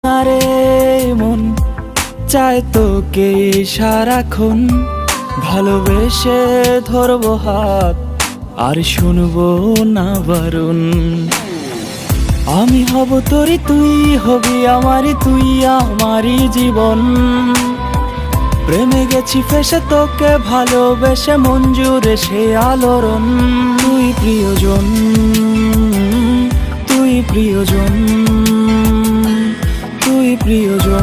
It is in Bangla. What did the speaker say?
আরে মন চায় তোকে সারাক্ষণ ভালোবেসে ধরবো হাত আর শুনবো না বারণ। আমি হব তোরই, তুই হবি আমারই, তুই আমারই জীবন। প্রেমে গেছি ফেসে তোকে ভালোবেসে মন জুড়ে সে আলোড়ন। তুই প্রিয়জন, তুই প্রিয়জন, তুই প্রিয়জন।